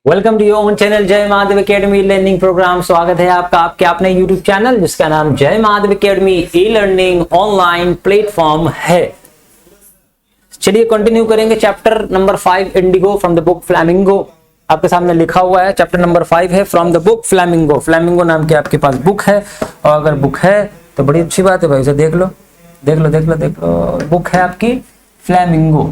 Welcome to your own channel Jai Mahadev academy learning programme. स्वागत है आपका आपके अपने यूट्यूब चैनल जिसका नाम जय Mahadev academy e learning online platform है। चलिए कंटिन्यू करेंगे chapter number 5 Indigo from the book flamingo. आपके सामने लिखा हुआ है चैप्टर नंबर 5 है from the book flamingo. Flamingo नाम की आपके पास बुक है और अगर बुक है तो बड़ी अच्छी बात है भाई, उसे देख लो देख लो देख लो देख लो। बुक है आपकी फ्लैमिंगो।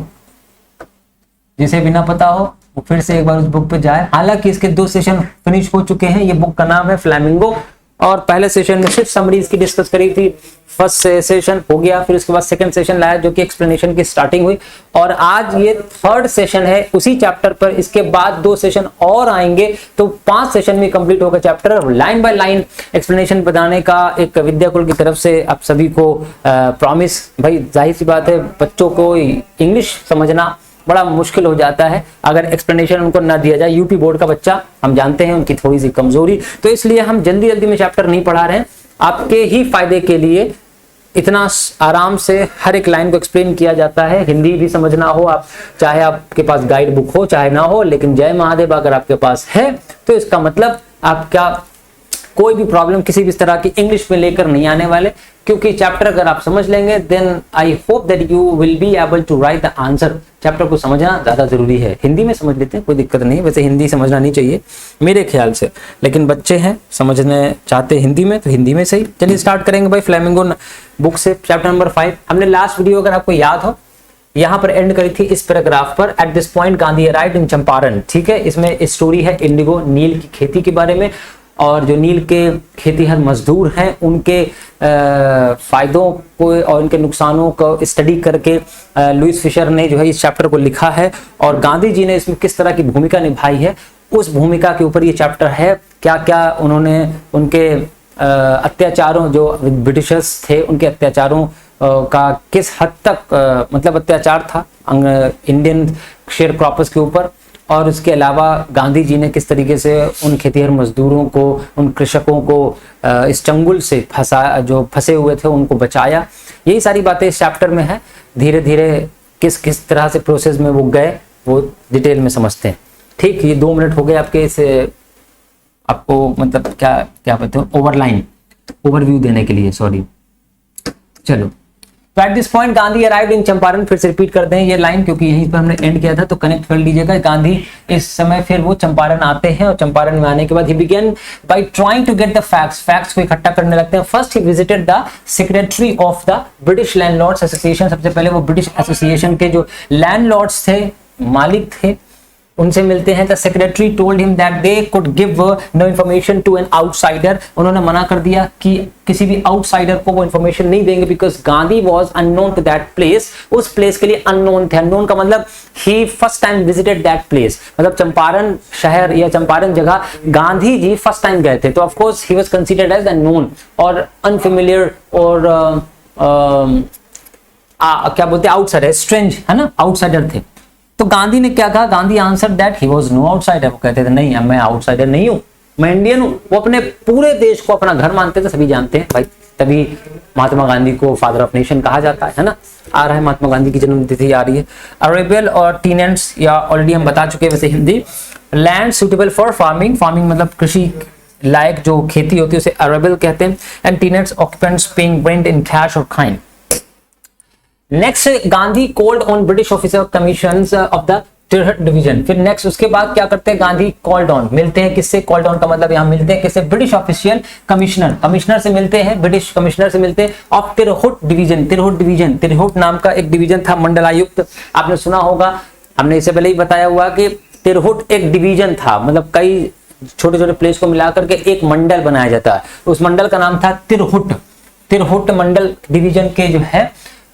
जिसे भी ना पता हो वो फिर से एक बार उस बुक पे जाए। हालांकि इसके 2 सेशन फिनिश हो चुके हैं। ये बुक का नाम है फ्लैमिंगो और पहले सेशन में सिर्फ समरीज की डिस्कस करी थी। फर्स्ट सेशन हो गया, फिर उसके बाद सेकंड सेशन लाया जो कि एक्सप्लेनेशन की स्टार्टिंग हुई और आज ये थर्ड सेशन है उसी चैप्टर पर। इसके बाद 2 सेशन और आएंगे तो 5 सेशन में कंप्लीट होगा chapter. Line by line explanation बताने का एक विद्याकुल की तरफ से आप सभी को प्रॉमिस। भाई जाहिर सी बात है बच्चों को इंग्लिश समझना बड़ा मुश्किल हो जाता है अगर एक्सप्लेनेशन उनको ना दिया जाए। यूपी बोर्ड का बच्चा हम जानते हैं उनकी थोड़ी सी कमजोरी, तो इसलिए हम जल्दी जल्दी में चैप्टर नहीं पढ़ा रहे हैं। आपके ही फायदे के लिए इतना आराम से हर एक लाइन को एक्सप्लेन किया जाता है। हिंदी भी समझना हो आप, चाहे आपके पास गाइड बुक हो चाहे ना हो, लेकिन जय महादेव अगर आपके पास है तो इसका मतलब आपका कोई भी प्रॉब्लम किसी भी तरह की इंग्लिश में लेकर नहीं आने वाले, क्योंकि चैप्टर अगर आप समझ लेंगे then I hope that you will be able to write the answer. Chapter को समझना ज्यादा जरूरी है। हिंदी में समझ लेते हैं कोई दिक्कत नहीं, वैसे हिंदी समझना नहीं चाहिए मेरे ख्याल से, लेकिन बच्चे हैं समझने चाहते हिंदी में तो हिंदी में सही। चलिए स्टार्ट करेंगे भाई फ्लैमिंगो बुक से चैप्टर नंबर 5। हमने लास्ट वीडियो अगर आपको याद हो यहाँ पर एंड करी थी इस पैराग्राफ पर, at this point Gandhi arrived in Champaran. ठीक है, इसमें स्टोरी है इंडिगो नील की खेती के बारे में और जो नील के खेतीहर मजदूर हैं उनके फायदों को और उनके नुकसानों को स्टडी करके लुइस फिशर ने जो है इस चैप्टर को लिखा है और गांधी जी ने इसमें किस तरह की भूमिका निभाई है उस भूमिका के ऊपर ये चैप्टर है। क्या क्या उन्होंने उनके अत्याचारों जो ब्रिटिशर्स थे उनके अत्याचारों का किस हद तक मतलब अत्याचार था इंडियन शेयर क्रॉपर्स के ऊपर, और उसके अलावा गांधी जी ने किस तरीके से उन खेतीहर मजदूरों को उन कृषकों को इस चंगुल से जो फंसे हुए थे उनको बचाया। यही सारी बातें इस चैप्टर में है। धीरे धीरे किस किस तरह से प्रोसेस में वो गए वो डिटेल में समझते हैं। ठीक, ये 2 मिनट हो गए आपके इस आपको मतलब क्या क्या कहते हो ओवरव्यू देने के लिए, सॉरी। चलो, तो at this point Gandhi arrived in Champaran. फिर से रिपीट करते हैं ये लाइन क्योंकि यहीं पर हमने एंड किया था तो कनेक्ट कर लीजिएगा। गांधी इस समय फिर वो चंपारण आते हैं और चंपारण में आने के बाद ही begin by trying to get the facts को इकट्ठा करने लगते हैं। First he visited the secretary of the British landlords association. सबसे पहले वो ब्रिटिश एसोसिएशन के जो लैंडलॉर्ड्स थे, मालिक थे, उनसे मिलते हैं। The secretary told him that they could give no information to an outsider. उन्होंने मना कर दिया कि किसी भी आउटसाइडर को वो इन्फॉर्मेशन नहीं देंगे because Gandhi was unknown to that place. उस प्लेस के लिए अननोन थे। अननोन का मतलब ही first time visited that place, मतलब चंपारण शहर या चंपारण जगह गांधी जी फर्स्ट टाइम गए थे तो of course he was considered as unknown और अनफेमिलियर और क्या बोलते हैं आउटसाइडर, स्ट्रेंज है ना, आउटसाइडर थे। तो गांधी ने क्या कहा? Gandhi answer that he was no outsider. वो कहते थे नहीं मैं आउटसाइडर नहीं हूं, मैं इंडियन हूं। वो अपने पूरे देश को अपना घर मानते थे, सभी जानते हैं भाई, तभी महात्मा गांधी को फादर ऑफ नेशन कहा जाता है ना। आ रहा है महात्मा गांधी की जन्म तिथि आ रही है। अरेबल और टीनेंट्स या ऑलरेडी हम बता चुके हैं वैसे Hindi. Land suitable for farming, farming मतलब कृषि लायक जो खेती होती है उसे अरेबल कहते हैं। And tenants occupants paying rent in cash और kind. Next Gandhi called on British officer commissioner of the Tirhut division. फिर नेक्स्ट उसके बाद क्या करते हैं? गांधी कॉल्ड ऑन, मिलते हैं किससे? कॉल्ड ऑन का मतलब यहां मिलते हैं किससे? ब्रिटिश ऑफिशियल कमिश्नर, कमिश्नर से मिलते हैं, ब्रिटिश कमिश्नर से मिलते हैं ऑफ तिरहुट डिवीजन। तिरहुट डिवीजन, तिरहुट नाम का एक डिवीजन था मंडलायुक्त, आपने सुना होगा, हमने इससे पहले ही बताया हुआ कि तिरहुट एक डिवीजन था, मतलब कई छोटे छोटे प्लेस को मिलाकर के एक मंडल बनाया जाता है। उस मंडल का नाम था तिरहुट। तिरहुट मंडल डिवीजन के जो है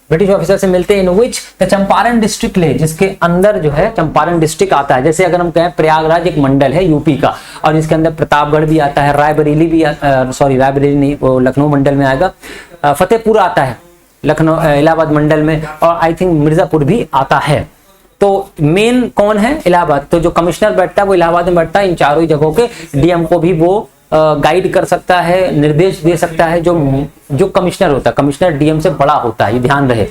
ब्रिटिश ऑफिसर से मिलते हैं। इन विच द चंपारण डिस्ट्रिक्ट ले, जिसके अंदर जो है चंपारण डिस्ट्रिक्ट आता है। जैसे अगर हम कहें प्रयागराज एक मंडल है यूपी का और इसके अंदर प्रतापगढ़ भी आता है, रायबरेली भी सॉरी रायबरेली नहीं, वो लखनऊ मंडल में आएगा, फतेहपुर आता है लखनऊ इलाहाबाद मंडल में, और आई थिंक मिर्जापुर भी आता है। तो मेन कौन है? इलाहाबाद। तो जो कमिश्नर बैठता है वो इलाहाबाद में बैठता है। इन चारों ही जगहों के डीएम को भी वो गाइड कर सकता है, निर्देश दे सकता है। जो कमिश्नर होता है, कमिश्नर डीएम से बड़ा होता है, ये ध्यान रहे।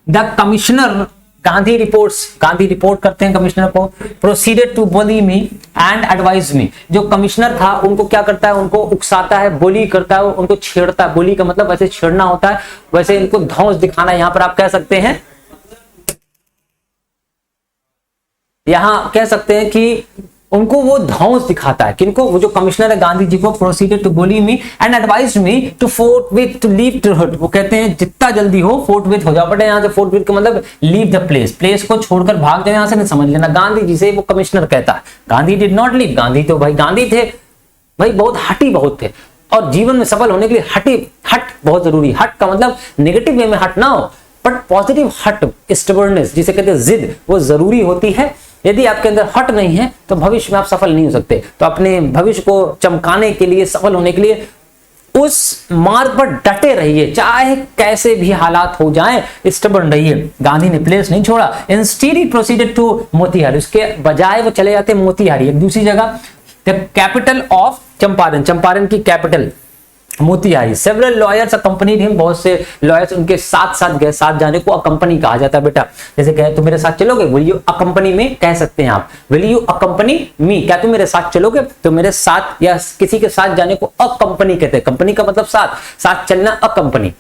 द कमिश्नर गांधी रिपोर्ट करते हैं कमिश्नर को, proceeded to bully me and advise me. जो कमिश्नर था उनको क्या करता है, उनको उकसाता है, बुली करता है, उनको छेड़ता है। बुली का मतलब वैसे छेड़ना होता है, वैसे इनको धौंस दिखाना, यहां पर आप कह सकते हैं, यहां कह सकते हैं कि उनको वो धौंस दिखाता है। किनको? वो जो कमिश्नर है गांधी जी को, proceeded to bully me and advise me to forthwith to leave Tirhut. वो कहते हैं जितना जल्दी हो फोर्टविथ हो जाओ। बट यहाँ से फोर्टविथ का मतलब लीव द प्लेस को छोड़कर भाग जाओ, यहां से नहीं समझ लेना। गांधी जी से वो कमिश्नर कहता है, Gandhi did not leave. Gandhi तो भाई गांधी थे, भाई बहुत हटी बहुत थे, और जीवन में सफल होने के लिए हट बहुत जरूरी। हट का मतलब नेगेटिव वे में हट ना हो, बट पॉजिटिव हट, स्टबर्ननेस जिसे कहते हैं जिद, वो जरूरी होती है। यदि आपके अंदर हट नहीं है तो भविष्य में आप सफल नहीं हो सकते। तो अपने भविष्य को चमकाने के लिए, सफल होने के लिए उस मार्ग पर डटे रहिए, चाहे कैसे भी हालात हो जाएं, स्टबर्न रहिए। गांधी ने प्लेस नहीं छोड़ा। Instead he proceeded to Motihari, उसके बजाय वो चले जाते मोतिहारी, एक दूसरी जगह, the capital of Champaran, Champaran की capital Motihari. Several lawyers accompanied him, बहुत से लॉयर्स उनके साथ साथ गए। साथ जाने को अकंपनी कहा जाता है बेटा। जैसे कहे तुम मेरे साथ चलोगे, विल यू अकंपनी में कह सकते हैं आप, विल यू अकंपनी मी, क्या तुम मेरे साथ चलोगे? तो मेरे साथ या किसी के साथ जाने को अकंपनी कहते हैं। कंपनी का मतलब साथ चलना, अकंपनी।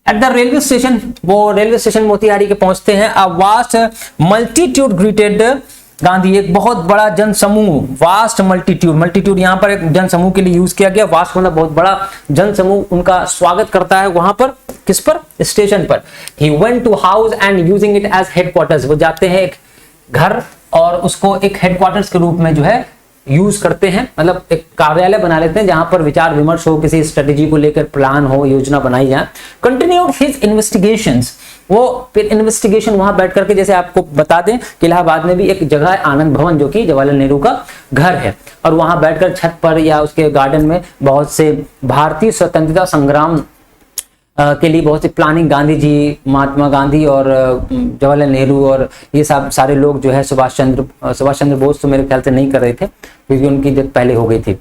एट द रेलवे स्टेशन, वो रेलवे स्टेशन मोतिहारी के पहुंचते हैं। A vast multitude greeted Gandhi, एक बहुत बड़ा जनसमूह, वास्ट मल्टीट्यूड यहां पर एक जनसमूह के लिए यूज किया गया। वास्ट मतलब बहुत बड़ा जनसमूह उनका स्वागत करता है वहां पर। किस पर? स्टेशन पर। He went to house and using it as headquarters, वो जाते हैं एक घर और उसको एक हेडक्वार्टर्स के रूप में जो है यूज करते हैं, मतलब एक कार्यालय बना लेते हैं जहां पर विचार विमर्श हो, किसी स्ट्रेटेजी को लेकर प्लान हो, योजना बनाई जाए। कंटिन्यूड हिज इन्वेस्टिगेशंस, वो फिर इन्वेस्टिगेशन वहां बैठ करके, जैसे आपको बता दें कि इलाहाबाद में भी एक जगह है आनंद भवन, जो कि जवाहरलाल नेहरू का घर है, और वहां बैठकर छत पर या उसके गार्डन में बहुत से भारतीय स्वतंत्रता संग्राम के लिए बहुत सी प्लानिंग, गांधी जी, महात्मा गांधी और जवाहरलाल नेहरू और ये सब सारे लोग जो है, सुभाष चंद्र बोस तो मेरे ख्याल से नहीं कर रहे थे क्योंकि उनकी डेथ पहले हो गई थी,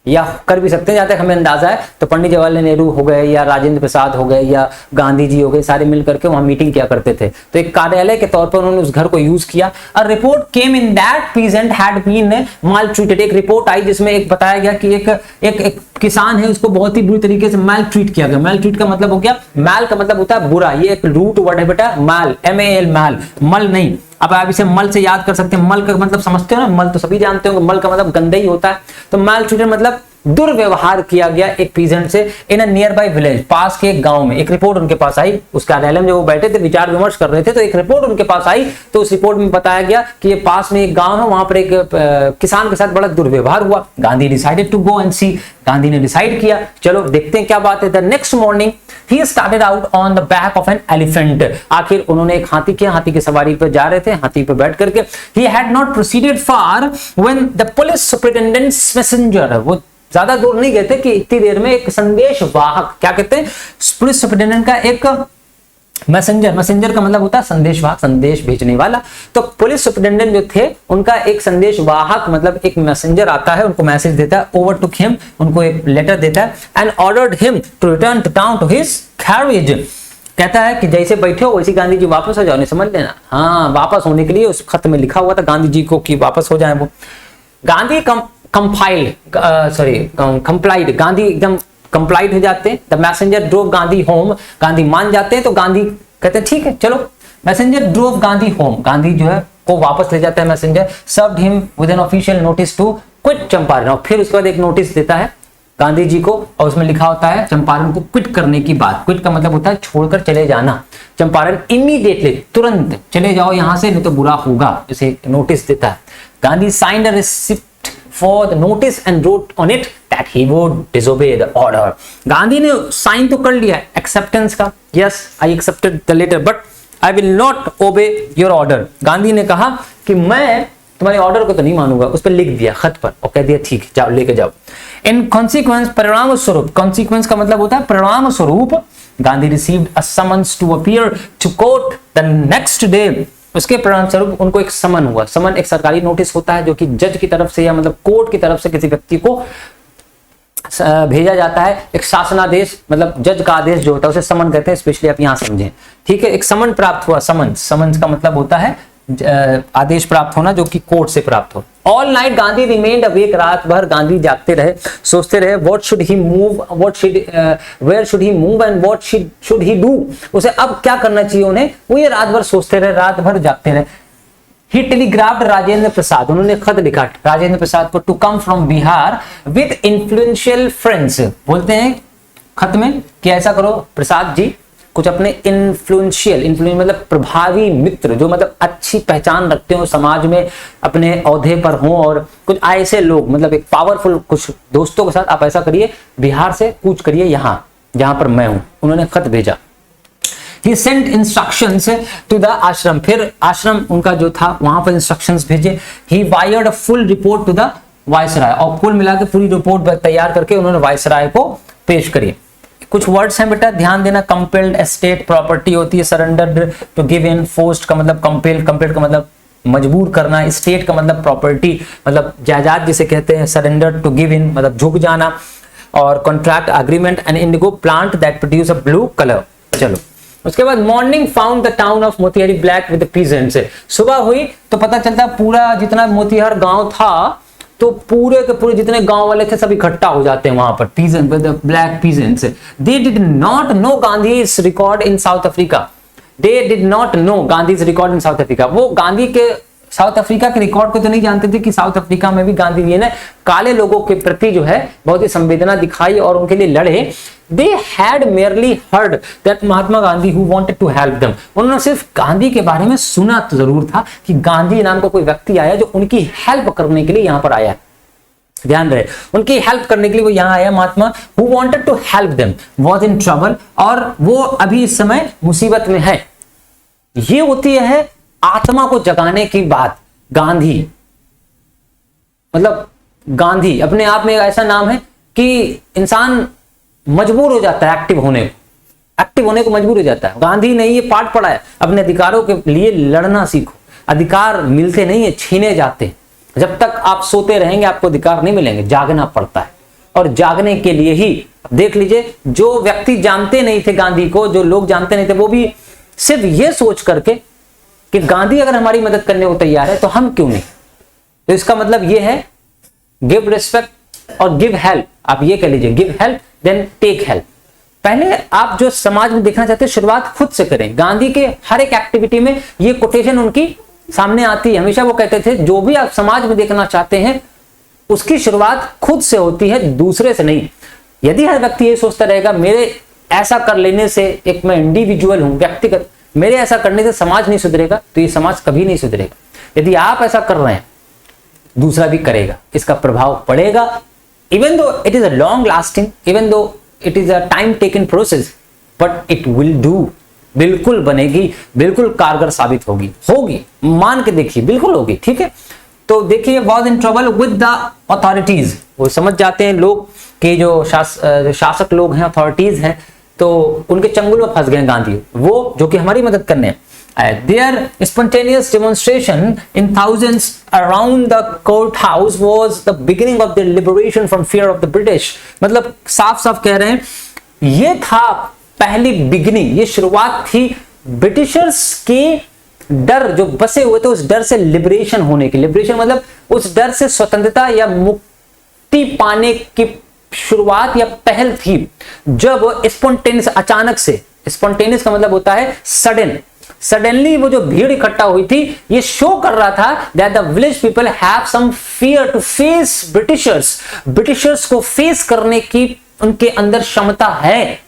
या कर भी सकते हैं जहां तक हमें अंदाजा है। तो पंडित जवाहरलाल नेहरू हो गए या राजेंद्र प्रसाद हो गए या गांधी जी हो गए, सारे मिल करके वहां मीटिंग किया करते थे। तो एक कार्यालय के तौर पर उन्होंने उस घर को यूज किया। A report came in that peasant had been maltreated, एक रिपोर्ट आई जिसमें एक बताया गया कि एक किसान है, उसको बहुत ही बुरी तरीके से मैल ट्रीट किया गया। मैल ट्रीट का मतलब हो गया, मैल का मतलब होता है बुरा, ये एक रूट वर्ड है बेटा, मैल, MAL, मैल, मल नहीं। अब आप इसे मल से याद कर सकते हैं। मल का मतलब समझते हो ना, मल तो सभी जानते होंगे, मल का मतलब गंदा ही होता है। तो मैल ट्रीटेड मतलब दुर्व्यवहार किया गया एक पीजेंट से इन अ नियर बाय विलेज, पास के एक गांव में। एक रिपोर्ट उनके पास आई, उस कार्यालय में जब वो बैठे थे विचार विमर्श कर रहे थे, तो एक रिपोर्ट उनके पास आई। तो उस रिपोर्ट में बताया गया कि ये पास में एक गांव है, वहां पर एक किसान के साथ बड़ा दुर्व्यवहार हुआ। Gandhi decided to go and see, Gandhi ने डिसाइड किया चलो देखते हैं क्या बात है। The next morning he started out on the back of an elephant, आखिर उन्होंने एक हाथी किया, हाथी की सवारी पर जा रहे थे, हाथी पर बैठ करके। He had not proceeded far when the police superintendent's messenger, वो ज्यादा दूर नहीं गए थे कि इतनी देर में एक संदेश वाहक, क्या कहते हैं, पुलिस सुपरिटेंडेंट का एक मैसेंजर का मतलब होता है संदेशवाहक, संदेश भेजने वाला। तो पुलिस सुपरिटेंडेंट जो थे उनका एक संदेश वाहक मतलब एक मैसेंजर आता है, उनको मैसेज देता है, ओवर टू हिम, उनको एक लेटर देता है, and ordered him to return down to his carriage, कहता है कि जैसे बैठे हो वैसे गांधी जी वापस हो जाओ, नहीं समझ लेना। हाँ, वापस होने के लिए उस खत में लिखा हुआ था गांधी जी को कि वापस हो जाए वो। गांधी कंप्लाइड, गांधी एकदम कंप्लाइड हो जाते हैं। The messenger drove Gandhi home, Gandhi मान जाते हैं, तो गांधी कहते हैं ठीक है चलो। Messenger drove Gandhi home, Gandhi जो है को वापस ले जाता है messenger. Served him with an official notice to quit Champaran, और फिर उसके बाद एक नोटिस देता है गांधी जी को, और उसमें लिखा होता है चंपारण को क्विट करने की बात। क्विट का मतलब होता है छोड़कर चले जाना। चंपारण इमीडिएटली, तुरंत चले जाओ यहां से, नहीं तो बुरा होगा, इसे नोटिस देता है। Gandhi signed a receipt for the notice and wrote on it that he would disobey the order. Gandhi ने साइन तो कर लिया एक्सेप्टेंस का, yes I accepted the letter but I will not obey your order. Gandhi ने कहा कि मैं तुम्हारे ऑर्डर को तो नहीं मानूंगा, उस पर लिख दिया खत पर और कह दिया ठीक है जाओ लेके जाओ। इन कॉन्सिक्वेंस, परिणाम स्वरूप, कॉन्सिक्वेंस का मतलब होता है परिणाम स्वरूप, Gandhi received a summons to appear to court the next day. उसके परिणाम स्वरूप उनको एक समन हुआ। समन एक सरकारी नोटिस होता है जो कि जज की तरफ से या मतलब कोर्ट की तरफ से किसी व्यक्ति को भेजा जाता है। एक शासनादेश मतलब जज का आदेश जो होता है उसे समन कहते हैं, स्पेशली आप यहां समझें, ठीक है। एक समन प्राप्त हुआ, समन का मतलब होता है आदेश प्राप्त होना जो कि कोर्ट से प्राप्त हो। All night Gandhi remained awake, रात भर गांधी जागते रहे, सोचते रहे what should he move, where should he move and what should he do, उसे अब क्या करना चाहिए उन्हें, वो ये रात भर सोचते रहे, रात भर जागते रहे। ही टेलीग्राफ्ड राजेंद्र प्रसाद, उन्होंने खत लिखा राजेंद्र प्रसाद को to come from Bihar with influential friends, बोलते हैं खत में कि ऐसा करो प्रसाद जी, कुछ अपने इन्फ्लुएंस मतलब प्रभावी मित्र, जो मतलब अच्छी पहचान रखते हो समाज में, अपने औहदे पर हो, और कुछ ऐसे लोग मतलब एक पावरफुल कुछ दोस्तों के साथ आप ऐसा करिए, बिहार से कूच करिए यहाँ जहां पर मैं हूं। उन्होंने खत भेजा। He sent instructions to the आश्रम, फिर आश्रम उनका जो था वहां पर इंस्ट्रक्शंस भेजे। He wired a full report to the viceroy, और कुल मिला के पूरी रिपोर्ट तैयार करके उन्होंने वायसराय को पेश करी। कुछ वर्ड्स हैं बेटा ध्यान देना, कंपेल्ड एस्टेट प्रॉपर्टी होती है, surrendered to give in, forced का मतलब कंपेल्ड का मतलब मजबूर करना, स्टेट का मतलब प्रॉपर्टी मतलब जायदाद जिसे कहते हैं, सरेंडर्ड टू गिव इन मतलब झुक जाना, और contract agreement and Indigo plant that produce a blue colour. चलो उसके बाद morning found the town of Motihari black with peasants, सुबह हुई तो पता चलता पूरा जितना मोतिहार गांव था तो पूरे के पूरे जितने गांव वाले थे सब इकट्ठा हो जाते हैं वहां पर, peasant with black peasants. They did not know Gandhi's record in south Africa, they did not know Gandhi's record in south Africa, वो गांधी के साउथ अफ्रीका के रिकॉर्ड को तो नहीं जानते थे कि साउथ अफ्रीका में भी गांधी जी ने काले लोगों के प्रति जो है बहुत ही संवेदना दिखाई और उनके लिए लड़े। They had merely heard that Mahatma Gandhi who wanted to help them, उन्होंने सिर्फ गांधी के बारे में सुना तो जरूर था कि गांधी नाम का कोई व्यक्ति आया जो उनकी हेल्प करने के लिए यहाँ पर आया। ध्यान रहे, उनकी हेल्प करने के लिए वो यहाँ आया। महात्मा who wanted to help them was in trouble, और वो अभी इस समय मुसीबत में है। ये होती है आत्मा को जगाने की बात। गांधी मतलब गांधी अपने आप में एक ऐसा नाम है कि इंसान मजबूर हो जाता है एक्टिव होने को मजबूर हो जाता है। गांधी ने ये पाठ पढ़ा है, अपने अधिकारों के लिए लड़ना सीखो। अधिकार मिलते नहीं है, छीने जाते हैं। जब तक आप सोते रहेंगे आपको अधिकार नहीं मिलेंगे, जागना पड़ता है। और जागने के लिए ही देख लीजिए, जो व्यक्ति जानते नहीं थे गांधी को, जो लोग जानते नहीं थे, वो भी सिर्फ ये सोच करके कि गांधी अगर हमारी मदद करने को तैयार है तो हम क्यों नहीं। तो इसका मतलब ये है गिव रिस्पेक्ट और गिव हेल्प। आप ये कह लीजिए give help then take help. पहले आप जो समाज में देखना चाहते हैं शुरुआत खुद से करें। गांधी के हर एक एक्टिविटी में ये कोटेशन उनकी सामने आती है। हमेशा वो कहते थे जो भी आप समाज में देखना चाहते हैं उसकी शुरुआत खुद से होती है, दूसरे से नहीं। यदि हर व्यक्ति ये सोचता रहेगा मेरे ऐसा कर लेने से, एक मैं इंडिविजुअल हूं, व्यक्तिगत, मेरे ऐसा करने से समाज नहीं सुधरेगा, तो ये समाज कभी नहीं सुधरेगा। यदि आप ऐसा कर रहे हैं दूसरा भी करेगा, इसका प्रभाव पड़ेगा। Even though it is a long lasting, even though it is a time taken process, but it will do. बिल्कुल बनेगी, बिल्कुल कारगर साबित होगी, मान के देखिए, बिल्कुल होगी। ठीक है, तो देखिए was in trouble with the authorities. वो समझ जाते हैं लोग कि जो शासक लोग हैं, अथॉरिटीज हैं, तो उनके चंगुल में फंस गए गांधी, वो जो कि हमारी मदद करने हैं। Their spontaneous demonstration in thousands around the courthouse was the beginning of their liberation from fear of the British। मतलब साफ साफ कह रहे हैं ये था पहली बिगिनिंग, ये शुरुआत थी ब्रिटिशर्स के डर जो बसे हुए थे, उस डर से लिबरेशन होने की। लिबरेशन मतलब उस डर से स्वतंत्रता या मुक्ति पाने की शुरुआत या पहल थी, जब स्पॉन्टेनियस, अचानक से, स्पॉन्टेनियस का मतलब होता है सडनली वो जो भीड़ इकट्ठा हुई थी, ये शो कर रहा था that the village people have some fear to face Britishers. Britishers को फेस करने की उनके अंदर क्षमता है।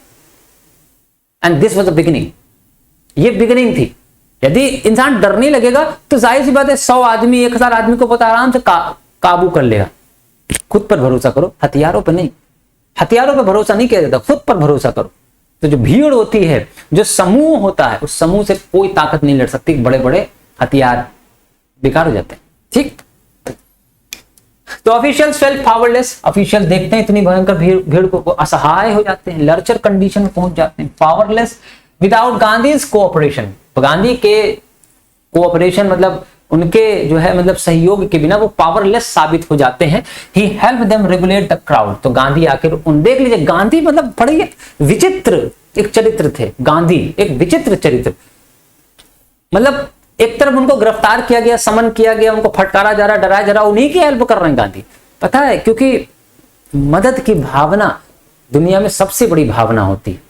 And this was the beginning, ये बिगिनिंग थी। यदि इंसान डरने लगेगा तो जाहिर सी बात है 100 आदमी 1000 आदमी को पता आराम से काबू कर लेगा। खुद पर भरोसा करो, हथियारों पर नहीं। हथियारों पर भरोसा नहीं किया जाता, खुद पर भरोसा करो। तो जो भीड़ होती है, जो समूह होता है, उस समूह से कोई ताकत नहीं लड़ सकती। बड़े बड़े हथियार बेकार हो जाते हैं। ठीक, तो ऑफिशियल्स फेल्ट पावरलेस। ऑफिशियल देखते हैं इतनी भयंकर भीड़ को असहाय हो जाते हैं, लर्चर कंडीशन में पहुंच जाते हैं। Powerless without Gandhi's cooperation. Gandhi के कोऑपरेशन मतलब उनके जो है मतलब सहयोग के बिना वो पावरलेस साबित हो जाते हैं। He help them regulate the crowd. तो गांधी आखिर उन, देख लीजिए गांधी मतलब बड़े विचित्र एक चरित्र थे। गांधी एक विचित्र चरित्र, मतलब एक तरफ उनको गिरफ्तार किया गया, समन किया गया, उनको फटकारा जा रहा, डराया जा रहा, उन्हीं की हेल्प कर रहे हैं गांधी। पता है, क्योंकि मदद की भावना दुनिया में सबसे बड़ी भावना होती है।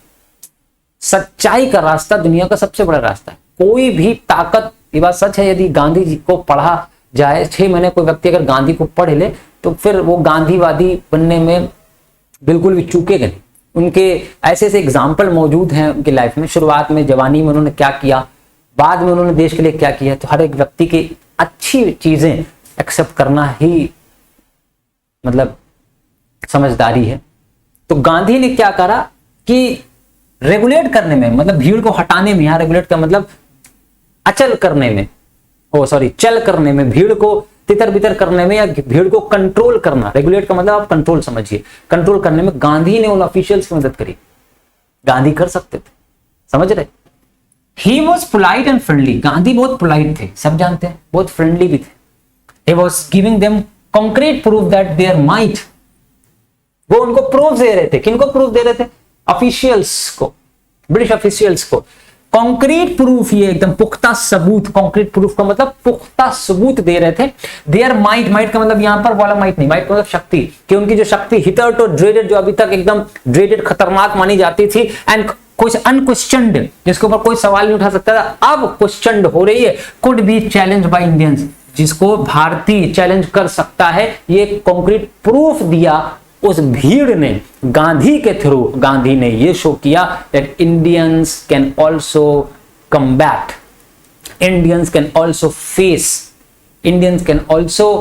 सच्चाई का रास्ता दुनिया का सबसे बड़ा रास्ता है। कोई भी ताकत, ये बात सच है, यदि गांधी जी को पढ़ा जाए 6 महीने कोई व्यक्ति अगर गांधी को पढ़ ले तो फिर वो गांधीवादी बनने में बिल्कुल भी चूकेगा नहीं। उनके ऐसे ऐसे एग्जाम्पल मौजूद हैं उनकी लाइफ में। शुरुआत में जवानी में उन्होंने क्या किया, बाद में उन्होंने देश के लिए क्या किया। तो हर एक व्यक्ति की अच्छी चीजें एक्सेप्ट करना ही मतलब समझदारी है। तो गांधी ने क्या करा कि रेगुलेट करने में, मतलब भीड़ को हटाने में, यहां रेगुलेट का मतलब अचल करने में, चल करने में, भीड़ को तितर बितर करने में या भीड़ को कंट्रोल करना। रेगुलेट का मतलब आप कंट्रोल समझिए, कंट्रोल करने में गांधी ने उन ऑफिशियल्स की मदद करी। गांधी कर सकते थे, समझ रहे। He was polite and friendly. Gandhi बहुत पोलाइट थे, सब जानते हैं, बहुत फ्रेंडली भी थे। He was giving them concrete proof that there might. वो उनको प्रूफ दे रहे थे। किनको प्रूफ दे रहे थे? ऑफिशियल्स को, ब्रिटिश ऑफिशियल्स को कॉन्क्रीट प्रूफ, ये एकदम पुख्ता सबूत। कॉन्क्रीट प्रूफ का मतलब पुख्ता सबूत दे रहे थे। देयर माइट, माइट का मतलब यहां पर वाला माइट नहीं, माइट का मतलब शक्ति, कि उनकी जो शक्ति हितरटो ड्रेडेड, जो अभी तक एकदम ड्रेडेड खतरनाक मानी जाती थी, एंड कुछ अनक्वेश्चनड, जिसके ऊपर कोई सवाल नहीं उठा सकता था, अब क्वेश्चनड हो रही है। Could be challenge by Indians, जिसको भारतीय चैलेंज कर सकता है, ये कॉन्क्रीट प्रूफ दिया उस भीड़ ने। गांधी के थ्रू गांधी ने ये शो किया that Indians can also combat, Indians can also face, Indians can also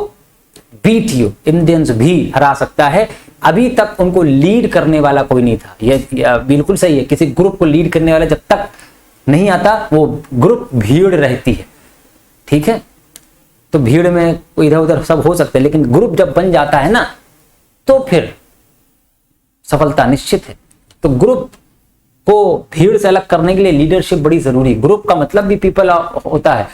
beat you, Indians भी हरा सकता है। अभी तक उनको लीड करने वाला कोई नहीं था। ये बिल्कुल सही है, किसी ग्रुप को लीड करने वाला जब तक नहीं आता वो ग्रुप भीड़ रहती है, ठीक है। तो भीड़ में इधर उधर सब हो सकते हैं, लेकिन ग्रुप जब बन जाता है ना तो फिर सफलता निश्चित है। तो ग्रुप को भीड़ से अलग करने के लिए लीडरशिप बड़ी जरूरी। ग्रुप का मतलब भी पीपल होता है,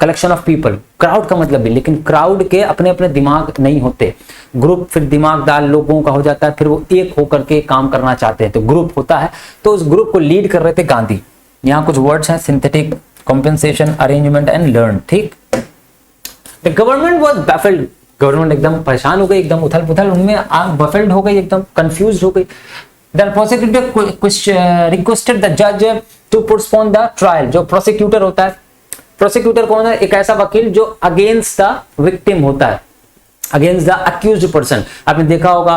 कलेक्शन ऑफ पीपल, क्राउड का मतलब भी, लेकिन क्राउड के अपने अपने दिमाग नहीं होते। ग्रुप फिर दिमागदार लोगों का हो जाता है, फिर वो एक होकर के काम करना चाहते हैं, तो ग्रुप होता है। तो उस ग्रुप को लीड कर रहे थे गांधी। यहाँ कुछ वर्ड्स हैं, synthetic, compensation, arrangement and learn, ठीक। The government was baffled, government एकदम परेशान हो गई, एकदम उथल पुथल, उनमें आग बफल्ड हो गई, एकदम कंफ्यूज हो गई। द प्रोसिक्यूटर रिक्वेस्टेड द जज टू पोस्टपोन द ट्रायल। जो प्रोसिक्यूटर होता है, प्रोसिक्यूटर कौन है? एक ऐसा वकील जो अगेंस्ट द विक्टिम होता है, अगेंस्ट द अक्यूज्ड पर्सन। आपने देखा होगा,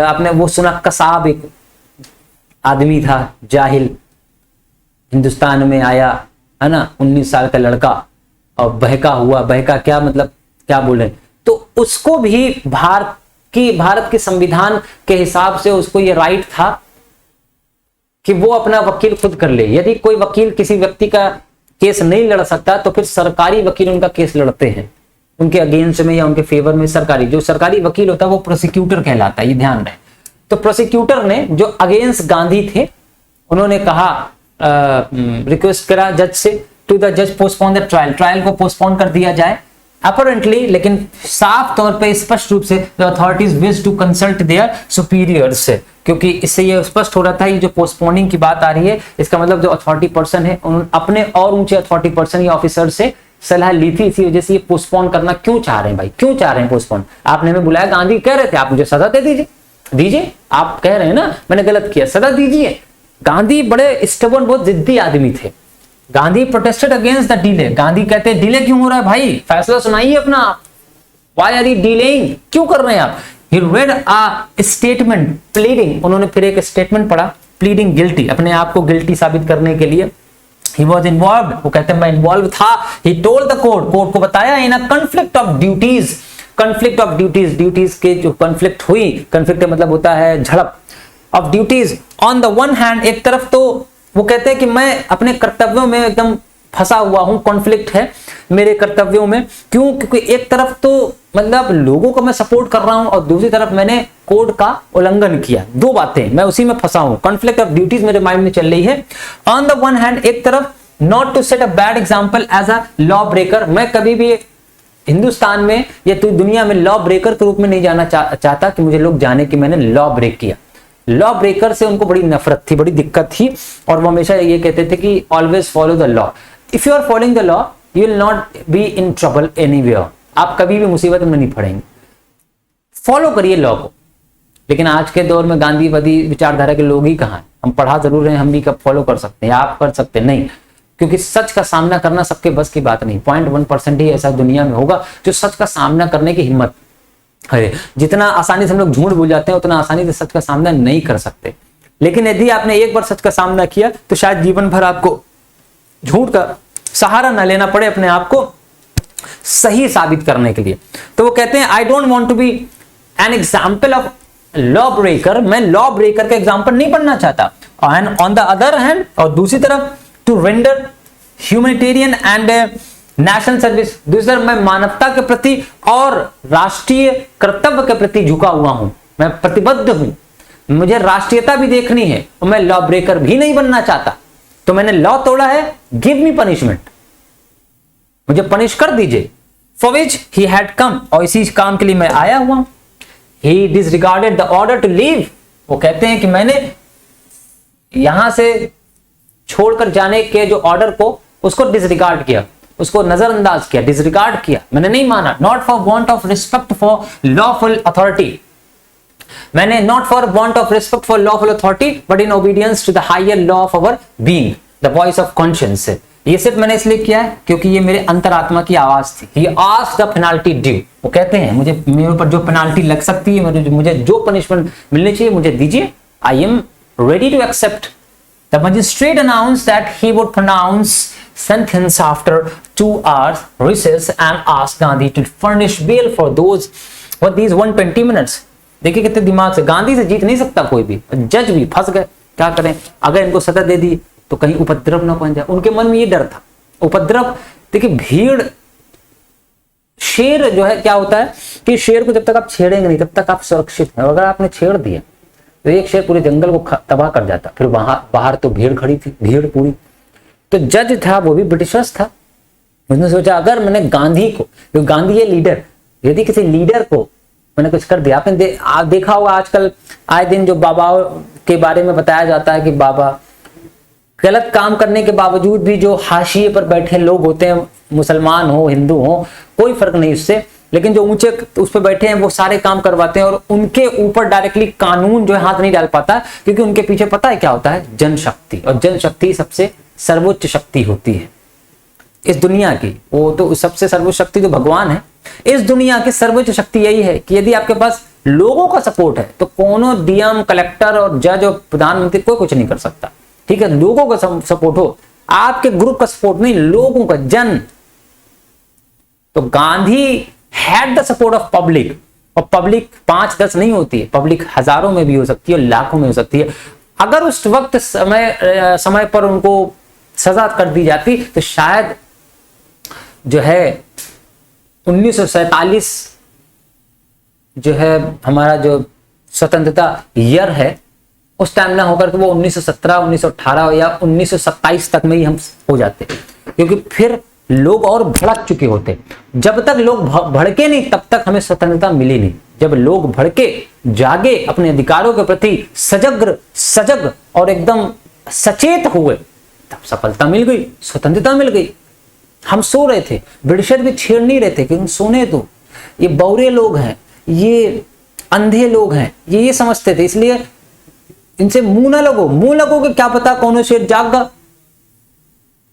आपने वो सुना, कसाब एक आदमी था, जाहिल, हिंदुस्तान में आया है ना, 19 साल का लड़का, और बहका हुआ, बहका क्या मतलब क्या बोले, तो उसको भी भारत के संविधान के हिसाब से उसको ये राइट था कि वो अपना वकील खुद कर ले। यदि कोई वकील किसी व्यक्ति का केस नहीं लड़ सकता तो फिर सरकारी वकील उनका केस लड़ते हैं, उनके अगेंस्ट में या उनके फेवर में। जो सरकारी वकील होता है वो प्रोसिक्यूटर कहलाता है, ये ध्यान रहे। तो प्रोसिक्यूटर ने जो अगेंस्ट गांधी थे, उन्होंने कहा, रिक्वेस्ट करा जज से, टू द जज पोस्टपोन द ट्रायल, ट्रायल को पोस्टपोन कर दिया जाए। अपरेंटली, लेकिन साफ तौर पे स्पष्ट रूप से the authorities wish to consult their superiors, क्योंकि इससे ये स्पष्ट हो रहा था, ये जो पोस्टपोनिंग की बात आ रही है, इसका मतलब जो अथॉरिटी पर्सन है उन्होंने अपने और ऊंचे अथॉरिटी पर्सन या ऑफिसर से सलाह ली थी। इसी वजह से ये पोस्टपोन करना क्यों चाह रहे हैं भाई, क्यों चाह रहे हैं पोस्टपोन? आपने हमें बुलाया, गांधी कह रहे थे आप मुझे सजा दे दीजिए, आप कह रहे हैं ना मैंने गलत किया, सजा दीजिए। गांधी बड़े स्टबर्न, बहुत जिद्दी आदमी थे। Gandhi protested against the delay. Gandhi कहते हैं डिले क्यों हो रहा है भाई, फैसला सुनाइए अपना, व्हाई आर यू डिलेइंग, क्यों कर रहे हैं आप? He read a statement pleading, उन्होंने फिर एक स्टेटमेंट पढ़ा, प्लीडिंग गिल्टी, अपने आप को गिल्टी साबित करने के लिए। He was involved, वो कहते हैं मैं इन्वॉल्व था। He told the court, court को बताया, in a conflict of duties, conflict of duties, duties के जो conflict हुई, conflict का मतलब होता है झड़प, of duties on the one hand, एक तरफ तो वो कहते हैं कि मैं अपने कर्तव्यों में एकदम फंसा हुआ हूं, कॉन्फ्लिक्ट है मेरे कर्तव्यों में। क्यों? क्योंकि एक तरफ तो मतलब लोगों को मैं सपोर्ट कर रहा हूं और दूसरी तरफ मैंने कोड का उल्लंघन किया, दो बातें, मैं उसी में फंसा हूं, कॉन्फ्लिक्ट ऑफ ड्यूटीज मेरे माइंड में चल रही है। ऑन द वन हैंड, एक तरफ not to set a bad example as a law breaker. मैं कभी भी हिंदुस्तान में या तो दुनिया में लॉ ब्रेकर के रूप में नहीं जाना चाहता कि मुझे लोग जाने कि मैंने लॉ ब्रेक किया। लॉ ब्रेकर से उनको बड़ी नफरत थी, बड़ी दिक्कत थी, और वो हमेशा ये कहते थे कि always follow the law. If you are following the law you will not be in trouble anywhere. आप कभी भी मुसीबत में नहीं पड़ेंगे। फॉलो करिए लॉ को। लेकिन आज के दौर में गांधीवादी विचारधारा के लोग ही कहाँ हैं? हम पढ़ा जरूर रहे हैं, हम भी कब फॉलो कर सकते हैं? आप कर सकते नहीं, क्योंकि सच का सामना करना सबके बस की बात नहीं। 0.1% ही ऐसा दुनिया में होगा जो सच का सामना करने की हिम्मत। अरे जितना आसानी से हम लोग झूठ भूल जाते हैं, उतना आसानी से सच का सामना नहीं कर सकते। लेकिन यदि आपने एक बार सच का सामना किया तो शायद जीवन भर आपको झूठ का सहारा न लेना पड़े अपने आप को सही साबित करने के लिए। तो वो कहते हैं I don't want to be an example of law breaker. मैं लॉ ब्रेकर का एग्जाम्पल नहीं बनना चाहता। And on the other hand, और दूसरी तरफ, to render humanitarian and national service. दूसरी तरफ मैं मानवता के प्रति और राष्ट्रीय कर्तव्य के प्रति झुका हुआ हूं, मैं प्रतिबद्ध हूं। मुझे राष्ट्रीयता भी देखनी है और मैं लॉ ब्रेकर भी नहीं बनना चाहता। तो मैंने लॉ तोड़ा है, गिव मी पनिशमेंट, मुझे पनिश कर दीजिए। For which he had come, और इसी काम के लिए मैं आया हुआ। He disregarded the order to leave. वो कहते हैं कि मैंने यहां से छोड़कर जाने के जो ऑर्डर को, उसको डिसरिगार्ड किया, उसको नजरअंदाज किया, डिसरिगार्ड किया, मैंने नहीं माना। Not for want of respect for lawful authority. मैंने not for want of respect for lawful authority but in obedience to the higher law of our being, the voice of conscience. ये सिर्फ मैंने इसलिए किया है क्योंकि ये मेरे अंतरात्मा की आवाज थी। He asked the penalty due। वो कहते हैं मुझे, मेरे ऊपर जो पेनाल्टी लग सकती है, मुझे जो पनिशमेंट मिलनी चाहिए मुझे दीजिए। I am ready to accept. The magistrate announced that he would pronounce sentence after 2 hours recess and asked Gandhi to furnish bail for these 120 minutes। देखिए कितने दिमाग से, गांधी से जीत नहीं सकता कोई भी। जज भी फंस गए, क्या करें? अगर इनको सजा दे दी तो कहीं उपद्रव ना बन जाए। उनके मन में ये डर था, उपद्रव। देखिए भीड़, शेर जो है, क्या होता है कि शेर को जब तक आप छेड़ेंगे नहीं तब तक आप सुरक्षित हैं। अगर आपने छेड़ दिया तो एक शेर पूरे जंगल को तबाह कर जाता। फिर वहां बाहर तो भीड़ खड़ी थी, भीड़ पूरी। तो जज था, वो भी ब्रिटिशर्स था। उसने सोचा अगर मैंने गांधी को, जो गांधी है लीडर, यदि किसी लीडर को मैंने कुछ कर दिया। आपने देखा होगा आजकल आए दिन जो बाबा के बारे में बताया जाता है कि बाबा गलत काम करने के बावजूद भी जो हाशिए पर बैठे लोग होते हैं, मुसलमान हो हिंदू हो, कोई फर्क नहीं उससे, लेकिन जो ऊंचे उस पर बैठे हैं वो सारे काम करवाते हैं और उनके ऊपर डायरेक्टली कानून जो है हाथ नहीं डाल पाता, क्योंकि उनके पीछे पता है क्या होता है? जनशक्ति। और जनशक्ति सबसे सर्वोच्च शक्ति होती है इस दुनिया की। वो तो सबसे सर्वोच्च शक्ति तो भगवान है। इस दुनिया की सर्वोच्च शक्ति यही है कि यदि आपके पास लोगों का सपोर्ट है तो कोनो डीएम, कलेक्टर और जज और प्रधानमंत्री कोई कुछ नहीं कर सकता। ठीक है, लोगों का सपोर्ट हो, आपके ग्रुप का सपोर्ट नहीं, लोगों का, जन। तो Gandhi had the support of public, और पब्लिक 5-10 नहीं होती है, पब्लिक हजारों में भी हो सकती है, लाखों में हो सकती है। अगर उस वक्त समय पर उनको सजा कर दी जाती तो शायद जो है 1947 जो है हमारा जो स्वतंत्रता ईयर है, उस टाइम ना होकर के वो 1917, 1918 या 1927 तक में ही हम हो जाते, क्योंकि फिर लोग और भड़क चुके होते। जब तक लोग भड़के नहीं तब तक हमें स्वतंत्रता मिली नहीं। जब लोग भड़के, जागे, अपने अधिकारों के प्रति सजग और एकदम सचेत हुए, तब सफलता मिल गई, स्वतंत्रता मिल गई। हम सो रहे थे, ब्रिटिशर भी छेड़ नहीं रहे थे कि सोने दो, ये बौरे लोग हैं, ये अंधे लोग हैं, ये समझते थे, इसलिए इनसे मुंह ना लगो। मुंह लगोगे क्या पता कौन शेर जाग गा